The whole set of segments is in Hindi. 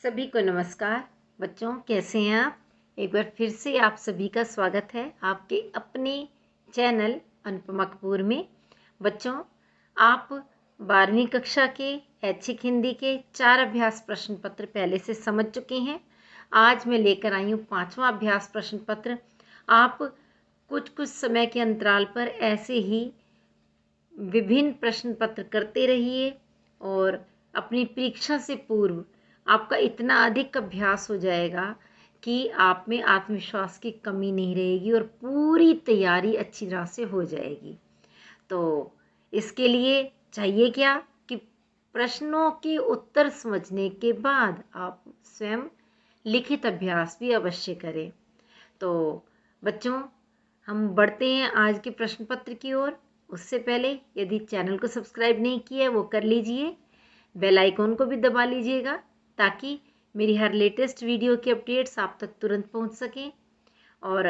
सभी को नमस्कार। बच्चों, कैसे हैं आप? एक बार फिर से आप सभी का स्वागत है आपके अपने चैनल अनुपमा कपूर में। बच्चों, आप 12वीं कक्षा के ऐच्छिक हिंदी के 4 अभ्यास प्रश्न पत्र पहले से समझ चुके हैं। आज मैं लेकर आई हूँ 5वां अभ्यास प्रश्न पत्र। आप कुछ कुछ समय के अंतराल पर ऐसे ही विभिन्न प्रश्न पत्र करते रहिए और अपनी परीक्षा से पूर्व आपका इतना अधिक अभ्यास हो जाएगा कि आप में आत्मविश्वास की कमी नहीं रहेगी और पूरी तैयारी अच्छी तरह से हो जाएगी। तो इसके लिए चाहिए क्या कि प्रश्नों के उत्तर समझने के बाद आप स्वयं लिखित अभ्यास भी अवश्य करें। तो बच्चों, हम बढ़ते हैं आज के प्रश्न पत्र की ओर। उससे पहले यदि चैनल को सब्सक्राइब नहीं किया वो कर लीजिए, बेल आइकॉन को भी दबा लीजिएगा ताकि मेरी हर लेटेस्ट वीडियो की अपडेट्स आप तक तुरंत पहुंच सकें। और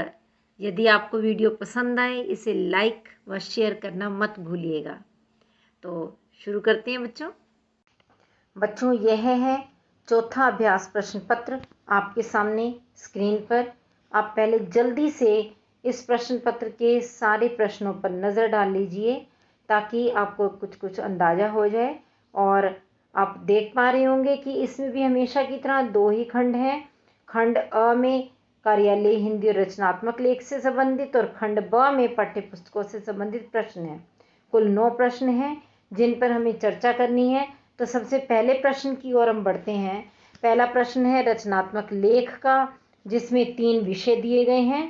यदि आपको वीडियो पसंद आए इसे लाइक व शेयर करना मत भूलिएगा। तो शुरू करते हैं बच्चों, यह है चौथा अभ्यास प्रश्न पत्र आपके सामने स्क्रीन पर। आप पहले जल्दी से इस प्रश्न पत्र के सारे प्रश्नों पर नज़र डाल लीजिए ताकि आपको कुछ कुछ अंदाज़ा हो जाए। और आप देख पा रहे होंगे कि इसमें भी हमेशा की तरह 2 ही खंड हैं। खंड अ में कार्यालय हिंदी और रचनात्मक लेख से संबंधित और खंड ब में पाठ्य पुस्तकों से संबंधित प्रश्न हैं। कुल 9 प्रश्न हैं जिन पर हमें चर्चा करनी है। तो सबसे पहले प्रश्न की ओर हम बढ़ते हैं। पहला प्रश्न है रचनात्मक लेख का, जिसमें 3 विषय दिए गए हैं।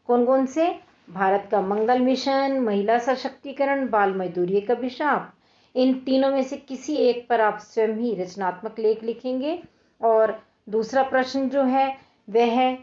कौन कौन से? भारत का मंगल मिशन, महिला सशक्तिकरण, बाल मजदूरी का अभिशाप। इन तीनों में से किसी एक पर आप स्वयं ही रचनात्मक लेख लिखेंगे। और दूसरा प्रश्न जो है वह है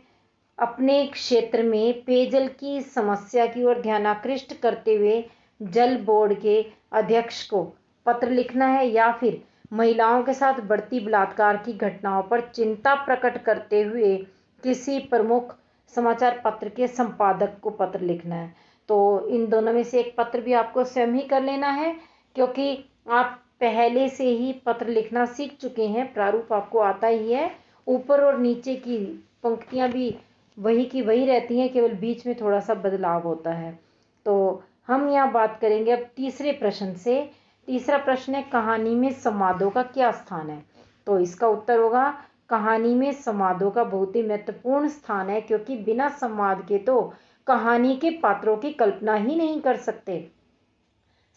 अपने क्षेत्र में पेयजल की समस्या की ओर ध्यानाकृष्ट करते हुए जल बोर्ड के अध्यक्ष को पत्र लिखना है, या फिर महिलाओं के साथ बढ़ती बलात्कार की घटनाओं पर चिंता प्रकट करते हुए किसी प्रमुख समाचार पत्र के संपादक को पत्र लिखना है। तो इन दोनों में से एक पत्र भी आपको स्वयं ही कर लेना है, क्योंकि आप पहले से ही पत्र लिखना सीख चुके हैं। प्रारूप आपको आता ही है। ऊपर और नीचे की पंक्तियां भी वही की वही रहती हैं, केवल बीच में थोड़ा सा बदलाव होता है। तो हम यहाँ बात करेंगे अब तीसरे प्रश्न से। तीसरा प्रश्न है कहानी में संवादों का क्या स्थान है? तो इसका उत्तर होगा कहानी में संवादों का बहुत ही महत्वपूर्ण स्थान है, क्योंकि बिना संवाद के तो कहानी के पात्रों की कल्पना ही नहीं कर सकते।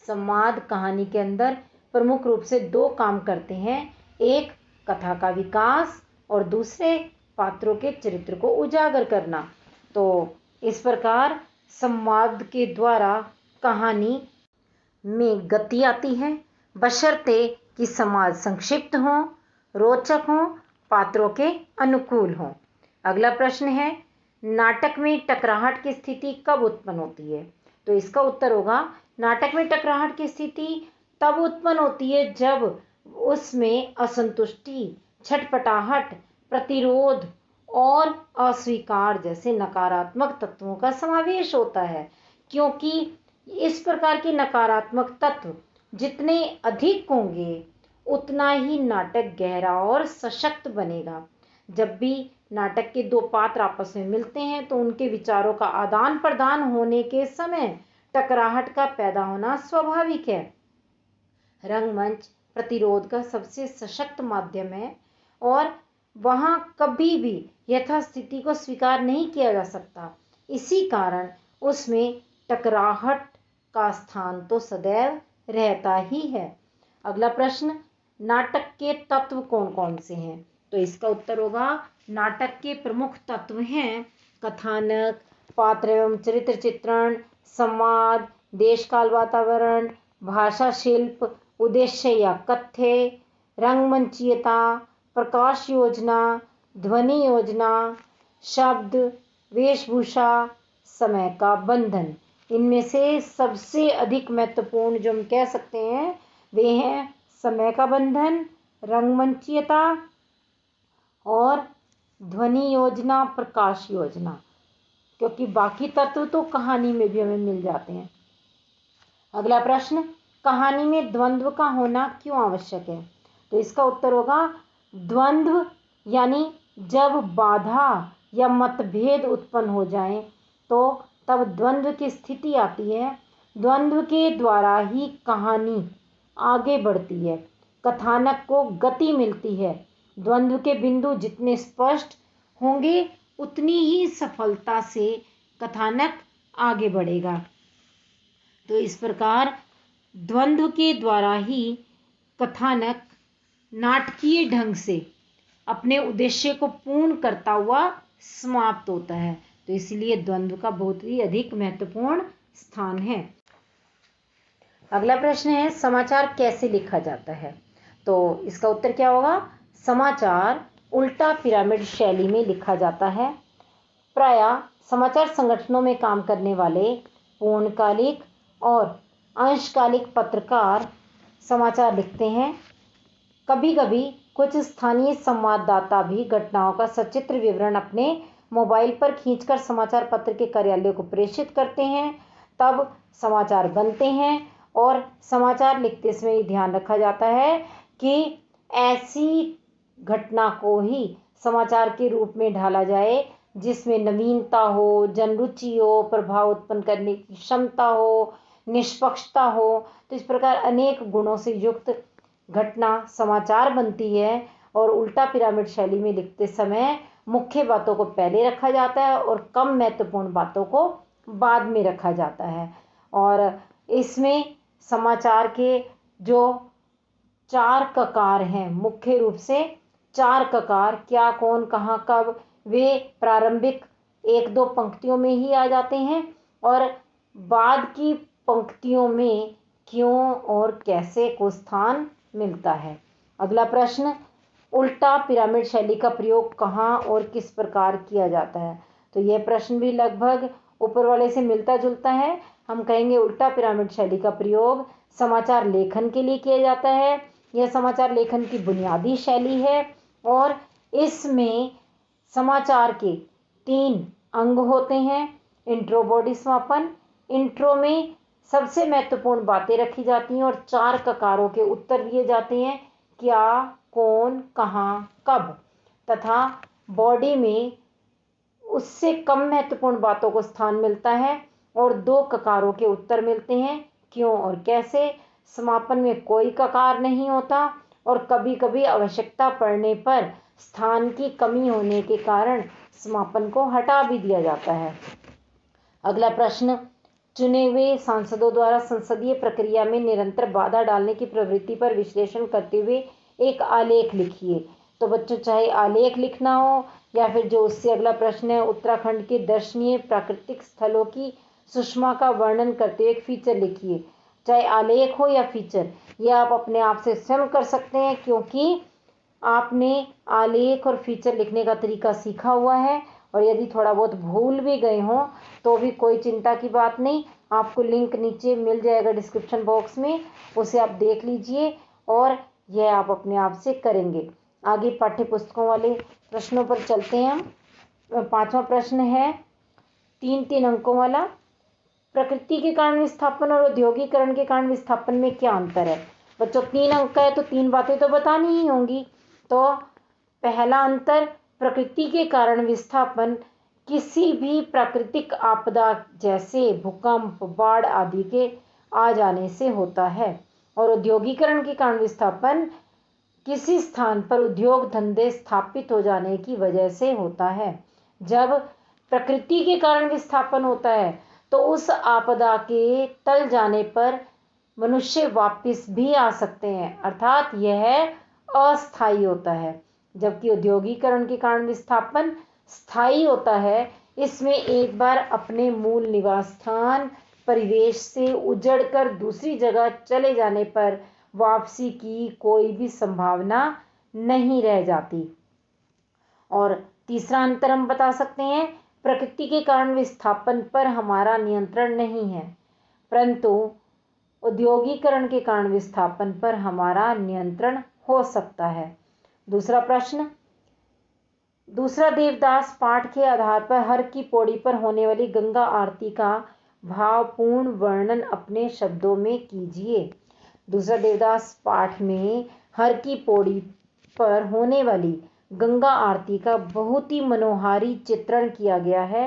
संवाद कहानी के अंदर प्रमुख रूप से 2 काम करते हैं। एक कथा का विकास और दूसरे पात्रों के चरित्र को उजागर करना। तो इस प्रकार संवाद के द्वारा कहानी में गति आती है, बशर्ते कि संवाद संक्षिप्त हो, रोचक हो, पात्रों के अनुकूल हो। अगला प्रश्न है नाटक में टकराहट की स्थिति कब उत्पन्न होती है? तो इसका उत्तर होगा नाटक में टकराहट की स्थिति तब उत्पन्न होती है जब उसमें असंतुष्टि, छटपटाहट, प्रतिरोध और अस्वीकार जैसे नकारात्मक तत्वों का समावेश होता है। क्योंकि इस प्रकार के नकारात्मक तत्व जितने अधिक होंगे उतना ही नाटक गहरा और सशक्त बनेगा। जब भी नाटक के 2 पात्र आपस में मिलते हैं तो उनके विचारों का आदान प्रदान होने के समय टकराहट का पैदा होना स्वाभाविक है। रंगमंच प्रतिरोध का सबसे सशक्त माध्यम है और वहां कभी भी यथास्थिति को स्वीकार नहीं किया जा सकता। इसी कारण उसमें टकराहट का स्थान तो सदैव रहता ही है। अगला प्रश्न नाटक के तत्व कौन कौन से हैं? तो इसका उत्तर होगा नाटक के प्रमुख तत्व हैं कथानक, पात्र एवं चरित्र चित्रण, संवाद, देश काल वातावरण, भाषा शिल्प, उद्देश्य या कथ्य, रंगमंचीयता, प्रकाश योजना, ध्वनि योजना, शब्द, वेशभूषा, समय का बंधन। इनमें से सबसे अधिक महत्वपूर्ण जो हम कह सकते हैं वे हैं समय का बंधन, रंगमंचीयता और ध्वनि योजना, प्रकाश योजना, क्योंकि बाकी तत्व तो कहानी में भी हमें मिल जाते हैं। अगला प्रश्न कहानी में द्वंद्व का होना क्यों आवश्यक है? तो इसका उत्तर होगा द्वंद्व यानी जब बाधा या मतभेद उत्पन्न हो जाए तो तब द्वंद्व की स्थिति आती है। द्वंद्व के द्वारा ही कहानी आगे बढ़ती है, कथानक को गति मिलती है। द्वंद्व के बिंदु जितने स्पष्ट होंगे उतनी ही सफलता से कथानक आगे बढ़ेगा। तो इस प्रकार द्वंद्व के द्वारा ही कथानक नाटकीय ढंग से अपने उद्देश्य को पूर्ण करता हुआ समाप्त होता है। तो इसलिए द्वंद्व का बहुत ही अधिक महत्वपूर्ण स्थान है। अगला प्रश्न है, समाचार कैसे लिखा जाता है? तो इसका उत्तर क्या होगा? समाचार उल्टा पिरामिड शैली में लिखा जाता है। प्रायः समाचार संगठनों में काम करने वाले पूर्णकालिक और अंशकालिक पत्रकार समाचार लिखते हैं। कभी कभी कुछ स्थानीय संवाददाता भी घटनाओं का सचित्र विवरण अपने मोबाइल पर खींचकर समाचार पत्र के कार्यालयों को प्रेषित करते हैं। तब समाचार बनते हैं और समाचार लिखते समय ध्यान रखा जाता है कि ऐसी घटना को ही समाचार के रूप में ढाला जाए जिसमें नवीनता हो, जनरुचि हो, प्रभाव उत्पन्न करने की क्षमता हो, निष्पक्षता हो। तो इस प्रकार अनेक गुणों से युक्त घटना समाचार बनती है। और उल्टा पिरामिड शैली में लिखते समय मुख्य बातों को पहले रखा जाता है और कम महत्वपूर्ण बातों को बाद में रखा जाता है। और इसमें समाचार के जो 4 ककार हैं, मुख्य रूप से 4 ककार, क्या, कौन, कहाँ, कब, वे प्रारंभिक 1-2 पंक्तियों में ही आ जाते हैं और बाद की पंक्तियों में क्यों और कैसे को स्थान मिलता है। अगला प्रश्न, उल्टा पिरामिड शैली का प्रयोग कहाँ और किस प्रकार किया जाता है? तो यह प्रश्न भी लगभग ऊपर वाले से मिलता जुलता है। हम कहेंगे उल्टा पिरामिड शैली का प्रयोग समाचार लेखन के लिए किया जाता है। यह समाचार लेखन की बुनियादी शैली है और इसमें समाचार के 3 अंग होते हैं। इंट्रो, बॉडी, समापन। इंट्रो में सबसे महत्वपूर्ण बातें रखी जाती हैं और 4 ककारों के उत्तर दिए जाते हैं, क्या, कौन, कहाँ, कब। तथा बॉडी में उससे कम महत्वपूर्ण बातों को स्थान मिलता है और 2 ककारों के उत्तर मिलते हैं, क्यों और कैसे। समापन में कोई ककार नहीं होता और कभी कभी आवश्यकता पड़ने पर स्थान की कमी होने के कारण समापन को हटा भी दिया जाता है। अगला प्रश्न, चुने हुए सांसदों द्वारा संसदीय प्रक्रिया में निरंतर बाधा डालने की प्रवृत्ति पर विश्लेषण करते हुए एक आलेख लिखिए। तो बच्चों, चाहे आलेख लिखना हो या फिर जो उससे अगला प्रश्न है, उत्तराखंड के दर्शनीय प्राकृतिक स्थलों की सुषमा का वर्णन करते हुए एक फीचर लिखिए। चाहे आलेख हो या फीचर, ये आप अपने आप से स्वयं कर सकते हैं क्योंकि आपने आलेख और फीचर लिखने का तरीका सीखा हुआ है। और यदि थोड़ा बहुत भूल भी गए हों तो भी कोई चिंता की बात नहीं, आपको लिंक नीचे मिल जाएगा डिस्क्रिप्शन बॉक्स में, उसे आप देख लीजिए और यह आप अपने आप से करेंगे। आगे पाठ्य पुस्तकों वाले प्रश्नों पर चलते हैं हम। 5वां प्रश्न है 3-3 अंकों वाला, प्रकृति के कारण विस्थापन और औद्योगिकरण के कारण विस्थापन में क्या अंतर है? बच्चों 3 अंक का है तो 3 बातें तो बतानी ही होंगी। तो पहला अंतर, प्रकृति के कारण विस्थापन किसी भी प्राकृतिक आपदा जैसे भूकंप, बाढ़ आदि के आ जाने से होता है। और औद्योगिकरण के कारण विस्थापन किसी स्थान पर उद्योग धंधे स्थापित हो जाने की वजह से होता है। जब प्रकृति के कारण विस्थापन होता है तो उस आपदा के टल जाने पर मनुष्य वापस भी आ सकते हैं, अर्थात यह अस्थायी होता है। जबकि औद्योगिकरण के कारण विस्थापन स्थायी होता है। इसमें एक बार अपने मूल निवास स्थान परिवेश से उजड़कर दूसरी जगह चले जाने पर वापसी की कोई भी संभावना नहीं रह जाती। और तीसरा अंतर हम बता सकते हैं, प्रकृति के कारण विस्थापन पर हमारा नियंत्रण नहीं है, परंतु औद्योगिकरण के कारण विस्थापन पर हमारा नियंत्रण हो सकता है। दूसरा प्रश्न, दूसरा देवदास पाठ के आधार पर हर की पौड़ी पर होने वाली गंगा आरती का भावपूर्ण वर्णन अपने शब्दों में कीजिए। दूसरा देवदास पाठ में हर की पौड़ी पर होने वाली गंगा आरती का बहुत ही मनोहारी चित्रण किया गया है।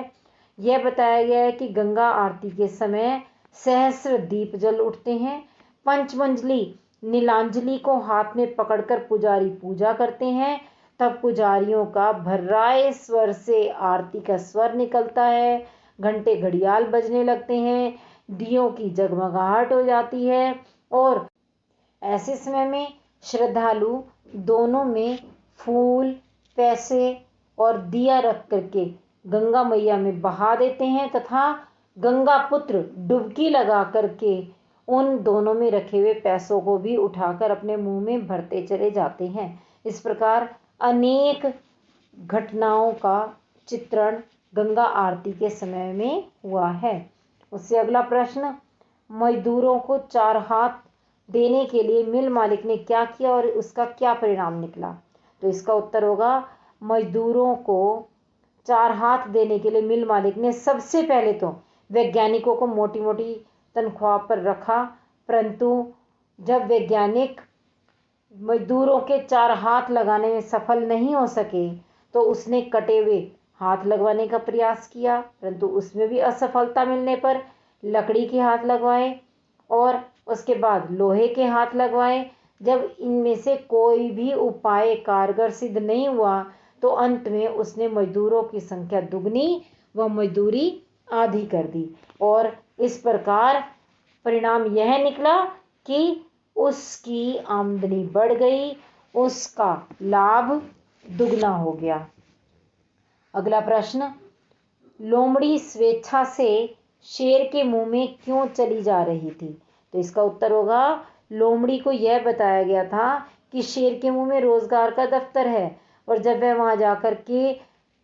यह बताया गया है कि गंगा आरती के समय सहस्र दीप जल उठते हैं। पंचमंजली नीलांजलि को हाथ में पकड़कर पुजारी पूजा करते हैं। तब पुजारियों का भर्राए स्वर से आरती का स्वर निकलता है। घंटे घड़ियाल बजने लगते हैं। दियों की जगमगाहट हो जाती है और ऐसे समय में श्रद्धालु दोनों में फूल, पैसे और दिया रख करके गंगा मैया में बहा देते हैं तथा गंगा पुत्र डुबकी लगा करके उन दोनों में रखे हुए पैसों को भी उठाकर अपने मुंह में भरते चले जाते हैं। इस प्रकार अनेक घटनाओं का चित्रण गंगा आरती के समय में हुआ है। उससे अगला प्रश्न, मजदूरों को 4 हाथ देने के लिए मिल मालिक ने क्या किया और उसका क्या परिणाम निकला? तो इसका उत्तर होगा, मजदूरों को 4 हाथ देने के लिए मिल मालिक ने सबसे पहले तो वैज्ञानिकों को मोटी मोटी तनख्वाह पर रखा, परंतु जब वैज्ञानिक मजदूरों के 4 हाथ लगाने में सफल नहीं हो सके तो उसने कटे हुए हाथ लगवाने का प्रयास किया, परंतु उसमें भी असफलता मिलने पर लकड़ी के हाथ लगवाए और उसके बाद लोहे के हाथ लगवाए। जब इनमें से कोई भी उपाय कारगर सिद्ध नहीं हुआ तो अंत में उसने मजदूरों की संख्या दुगनी व मजदूरी आधी कर दी और इस प्रकार परिणाम यह निकला कि उसकी आमदनी बढ़ गई, उसका लाभ दुगना हो गया। अगला प्रश्न, लोमड़ी स्वेच्छा से शेर के मुंह में क्यों चली जा रही थी? तो इसका उत्तर होगा, लोमड़ी को यह बताया गया था कि शेर के मुंह में रोजगार का दफ्तर है और जब वह वहां जाकर के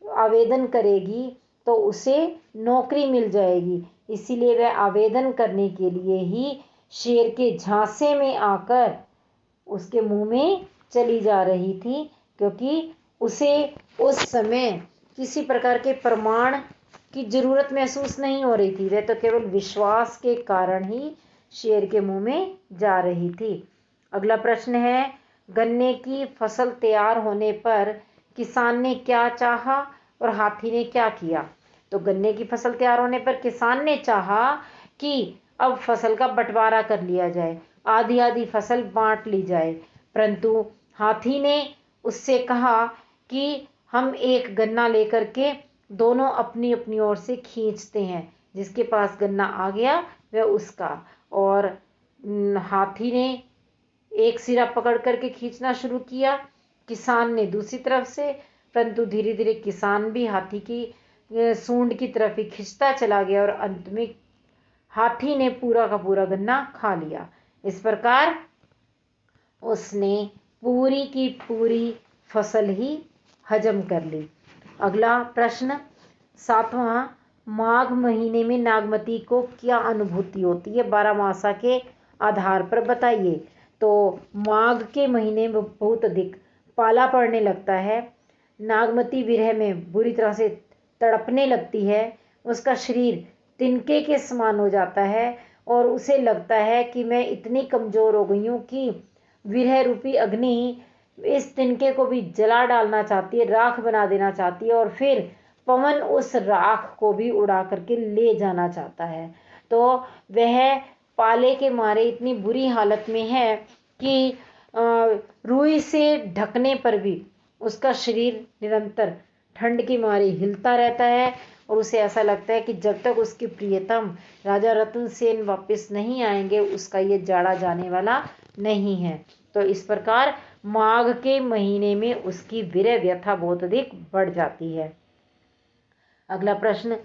आवेदन करेगी तो उसे नौकरी मिल जाएगी, इसीलिए वह आवेदन करने के लिए ही शेर के झांसे में आकर उसके मुंह में चली जा रही थी, क्योंकि उसे उस समय किसी प्रकार के प्रमाण की जरूरत महसूस नहीं हो रही थी, वह तो केवल विश्वास के कारण ही शेर के मुंह में जा रही थी। अगला प्रश्न है, गन्ने की फसल तैयार होने पर किसान ने क्या चाहा और हाथी ने क्या किया? तो गन्ने की फसल तैयार होने पर किसान ने चाहा कि अब फसल का बंटवारा कर लिया जाए, आधी आधी फसल बांट ली जाए, परंतु हाथी ने उससे कहा कि हम एक गन्ना लेकर के दोनों अपनी अपनी ओर से खींचते हैं, जिसके पास गन्ना आ गया वह उसका। और हाथी ने एक सिरा पकड़ करके खींचना शुरू किया, किसान ने दूसरी तरफ से, परंतु धीरे धीरे किसान भी हाथी की सूंड की तरफ ही खींचता चला गया और अंत में हाथी ने पूरा का पूरा गन्ना खा लिया। इस प्रकार उसने पूरी की पूरी फसल ही हजम कर ली। अगला प्रश्न, 7वां, माघ महीने में नागमती को क्या अनुभूति होती है? 12 मासा के आधार पर बताइए। तो माघ के महीने में बहुत अधिक पाला पड़ने लगता है, नागमती विरह में बुरी तरह से तड़पने लगती है, उसका शरीर तिनके के समान हो जाता है और उसे लगता है कि मैं इतनी कमजोर हो गई हूँ कि विरह रूपी अग्नि इस तिनके को भी जला डालना चाहती है, राख बना देना चाहती है और फिर पवन उस राख को भी उड़ा करके ले जाना चाहता है। तो वह पाले के मारे इतनी बुरी हालत में है कि रुई से ढकने पर भी उसका शरीर निरंतर ठंड के मारे हिलता रहता है और उसे ऐसा लगता है कि जब तक उसकी प्रियतम राजा रतन सेन वापस नहीं आएंगे उसका ये जाड़ा जाने वाला नहीं है। तो इस प्रकार माघ के महीने में उसकी विरह व्यथा बहुत अधिक बढ़ जाती है। अगला प्रश्न,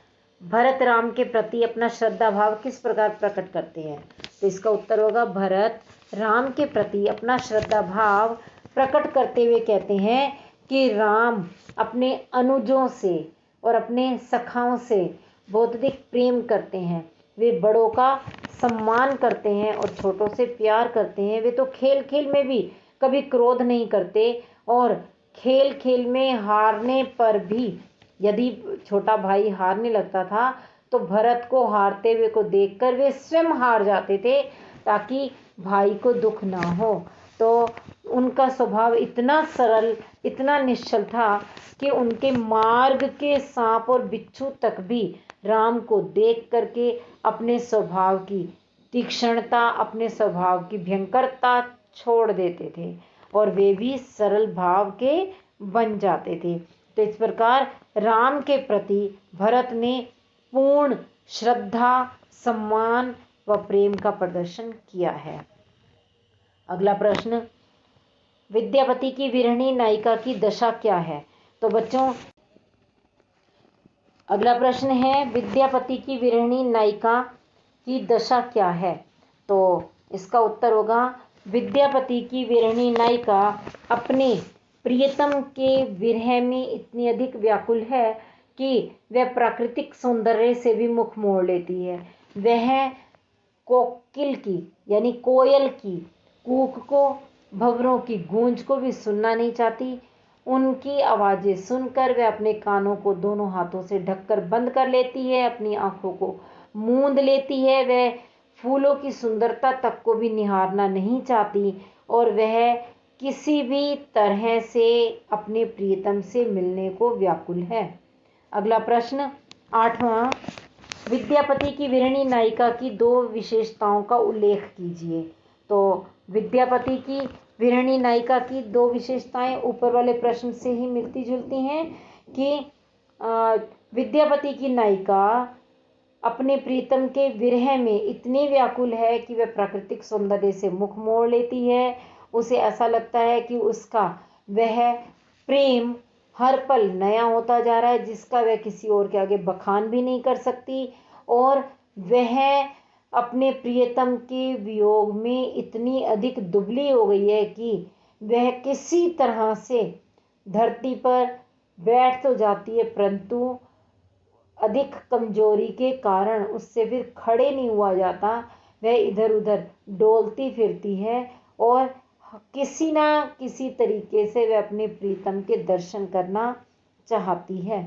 भरत राम के प्रति अपना श्रद्धा भाव किस प्रकार प्रकट करते हैं? तो इसका उत्तर होगा, भरत राम के प्रति अपना श्रद्धा भाव प्रकट करते हुए कहते हैं कि राम अपने अनुजों से और अपने सखाओं से बहुत अधिक प्रेम करते हैं, वे बड़ों का सम्मान करते हैं और छोटों से प्यार करते हैं। वे तो खेल खेल में भी कभी क्रोध नहीं करते और खेल खेल में हारने पर भी यदि छोटा भाई हारने लगता था तो भरत को हारते हुए को देखकर वे स्वयं हार जाते थे ताकि भाई को दुख ना हो। तो उनका स्वभाव इतना सरल, इतना निश्चल था कि उनके मार्ग के सांप और बिच्छू तक भी राम को देख करके अपने स्वभाव की तीक्ष्णता, अपने स्वभाव की भयंकरता छोड़ देते थे और वे भी सरल भाव के बन जाते थे। तो इस प्रकार राम के प्रति भरत ने पूर्ण श्रद्धा, सम्मान व प्रेम का प्रदर्शन किया है। अगला प्रश्न, विद्यापति की विरहिणी नायिका की दशा क्या है? तो बच्चों, अगला प्रश्न है, विद्यापति की विरहिणी नायिका की दशा क्या है? तो इसका उत्तर होगा, विद्यापति की विरहिणी नायिका अपने प्रियतम के विरह में इतनी अधिक व्याकुल है कि वह प्राकृतिक सौंदर्य से भी मुख मोड़ लेती है। वह कोकिल की यानी कोयल की कूक को, भंवरों की गूंज को भी सुनना नहीं चाहती। उनकी आवाज़ें सुनकर वह अपने कानों को दोनों हाथों से ढककर बंद कर लेती है, अपनी आंखों को मूंद लेती है। वह फूलों की सुंदरता तक को भी निहारना नहीं चाहती और वह किसी भी तरह से अपने प्रियतम से मिलने को व्याकुल है। अगला प्रश्न 8वां, विद्यापति की विरहिणी नायिका की 2 विशेषताओं का उल्लेख कीजिए। तो विद्यापति की विरहिणी नायिका की 2 विशेषताएं ऊपर वाले प्रश्न से ही मिलती जुलती हैं कि विद्यापति की नायिका अपने प्रीतम के विरह में इतनी व्याकुल है कि वह प्राकृतिक सौंदर्य से मुख मोड़ लेती है। उसे ऐसा लगता है कि उसका वह प्रेम हर पल नया होता जा रहा है, जिसका वह किसी और के आगे बखान भी नहीं कर सकती और वह अपने प्रियतम के वियोग में इतनी अधिक दुबली हो गई है कि वह किसी तरह से धरती पर बैठ तो जाती है, परंतु अधिक कमजोरी के कारण उससे फिर खड़े नहीं हुआ जाता। वह इधर उधर डोलती फिरती है और किसी ना किसी तरीके से वह अपने प्रीतम के दर्शन करना चाहती है।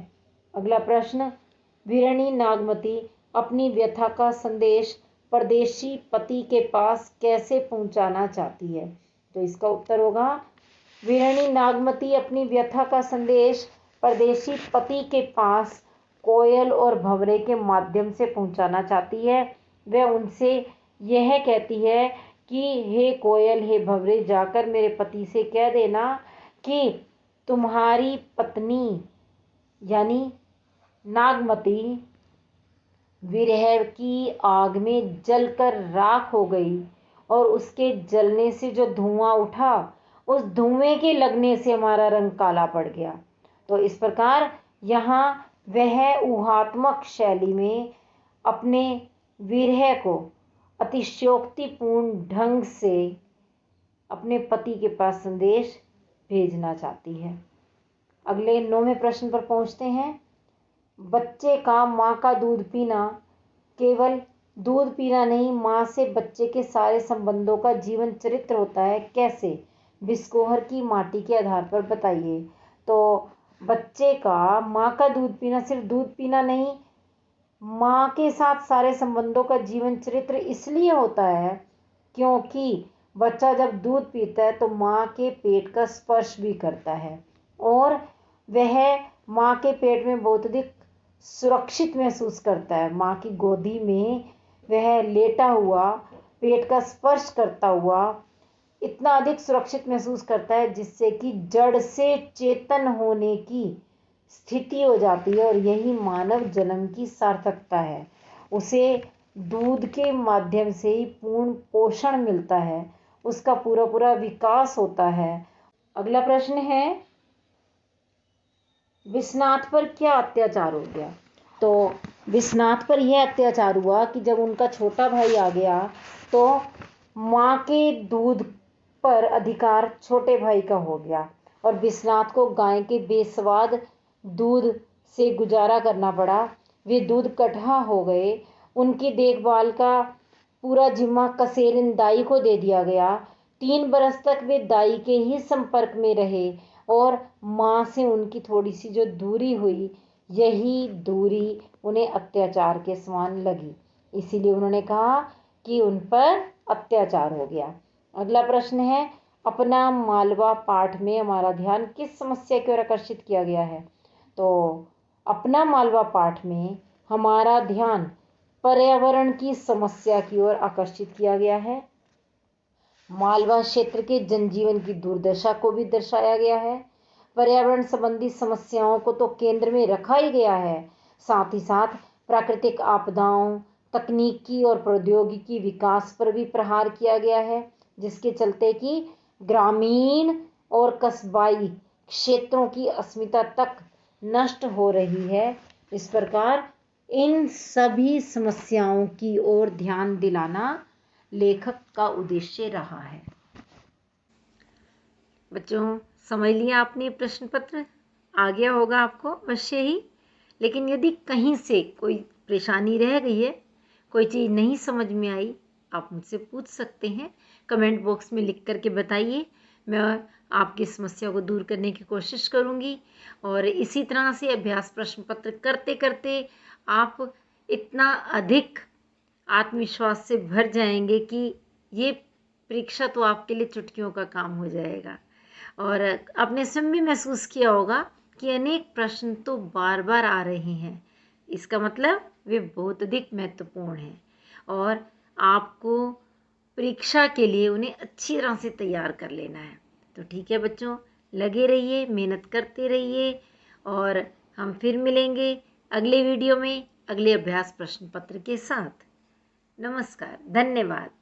अगला प्रश्न, विरहिणी नागमती अपनी व्यथा का संदेश परदेशी पति के पास कैसे पहुंचाना चाहती है? तो इसका उत्तर होगा, विरहिणी नागमती अपनी व्यथा का संदेश परदेशी पति के पास कोयल और भंवरे के माध्यम से पहुंचाना चाहती है। वह उनसे यह कहती है कि हे कोयल, हे भंवरे, जाकर मेरे पति से कह देना कि तुम्हारी पत्नी यानी नागमती विरह की आग में जलकर राख हो गई और उसके जलने से जो धुआं उठा, उस धुएं के लगने से हमारा रंग काला पड़ गया। तो इस प्रकार यहाँ वह ऊहात्मक शैली में अपने विरह को अतिशयोक्तिपूर्ण ढंग से अपने पति के पास संदेश भेजना चाहती है। अगले 9वें प्रश्न पर पहुंचते हैं। बच्चे का माँ का दूध पीना केवल दूध पीना नहीं, माँ से बच्चे के सारे संबंधों का जीवन चरित्र होता है। कैसे? बिस्कोहर की माटी के आधार पर बताइए। तो बच्चे का माँ का दूध पीना सिर्फ दूध पीना नहीं, माँ के साथ सारे संबंधों का जीवन चरित्र इसलिए होता है क्योंकि बच्चा जब दूध पीता है तो माँ के पेट का स्पर्श भी करता है और वह माँ के पेट में बहुत अधिक सुरक्षित महसूस करता है। माँ की गोदी में वह लेटा हुआ, पेट का स्पर्श करता हुआ इतना अधिक सुरक्षित महसूस करता है जिससे कि जड़ से चेतन होने की स्थिति हो जाती है और यही मानव जन्म की सार्थकता है। उसे दूध के माध्यम से ही पूर्ण पोषण मिलता है, उसका पूरा पूरा विकास होता है। अगला प्रश्न है, विश्वनाथ पर क्या अत्याचार हो गया? तो विश्वनाथ पर यह अत्याचार हुआ कि जब उनका छोटा भाई आ गया तो माँ के दूध पर अधिकार छोटे भाई का हो गया और विश्वनाथ को गाय के बेस्वाद दूध से गुजारा करना पड़ा। वे दूध कटहा हो गए। उनकी देखभाल का पूरा जिम्मा कसेरिन दाई को दे दिया गया। 3 बरस तक वे दाई के ही संपर्क में रहे और माँ से उनकी थोड़ी सी जो दूरी हुई, यही दूरी उन्हें अत्याचार के समान लगी, इसीलिए उन्होंने कहा कि उन पर अत्याचार हो गया। अगला प्रश्न है, अपना मालवा पाठ में हमारा ध्यान किस समस्या की ओर आकर्षित किया गया है? तो अपना मालवा पाठ में हमारा ध्यान पर्यावरण की समस्या की ओर आकर्षित किया गया है। मालवा क्षेत्र के जनजीवन की दुर्दशा को भी दर्शाया गया है। पर्यावरण संबंधी समस्याओं को तो केंद्र में रखा ही गया है, साथ ही साथ प्राकृतिक आपदाओं, तकनीकी और प्रौद्योगिकी विकास पर भी प्रहार किया गया है, जिसके चलते कि ग्रामीण और कस्बाई क्षेत्रों की अस्मिता तक नष्ट हो रही है। इस प्रकार इन सभी समस्याओं की ओर ध्यान दिलाना लेखक का उद्देश्य रहा है। बच्चों, समझ लिया आपने प्रश्न पत्र? आ गया होगा आपको अवश्य ही। लेकिन यदि कहीं से कोई परेशानी रह गई है, कोई चीज़ नहीं समझ में आई, आप मुझसे पूछ सकते हैं। कमेंट बॉक्स में लिख करके बताइए, मैं आपकी समस्या को दूर करने की कोशिश करूंगी। और इसी तरह से अभ्यास प्रश्न पत्र करते करते आप इतना अधिक आत्मविश्वास से भर जाएंगे कि ये परीक्षा तो आपके लिए चुटकियों का काम हो जाएगा। और आपने स्वयं भी महसूस किया होगा कि अनेक प्रश्न तो बार बार आ रहे हैं, इसका मतलब वे बहुत अधिक महत्वपूर्ण हैं और आपको परीक्षा के लिए उन्हें अच्छी तरह से तैयार कर लेना है। तो ठीक है बच्चों, लगे रहिए, मेहनत करते रहिए और हम फिर मिलेंगे अगले वीडियो में अगले अभ्यास प्रश्न पत्र के साथ। नमस्कार, धन्यवाद।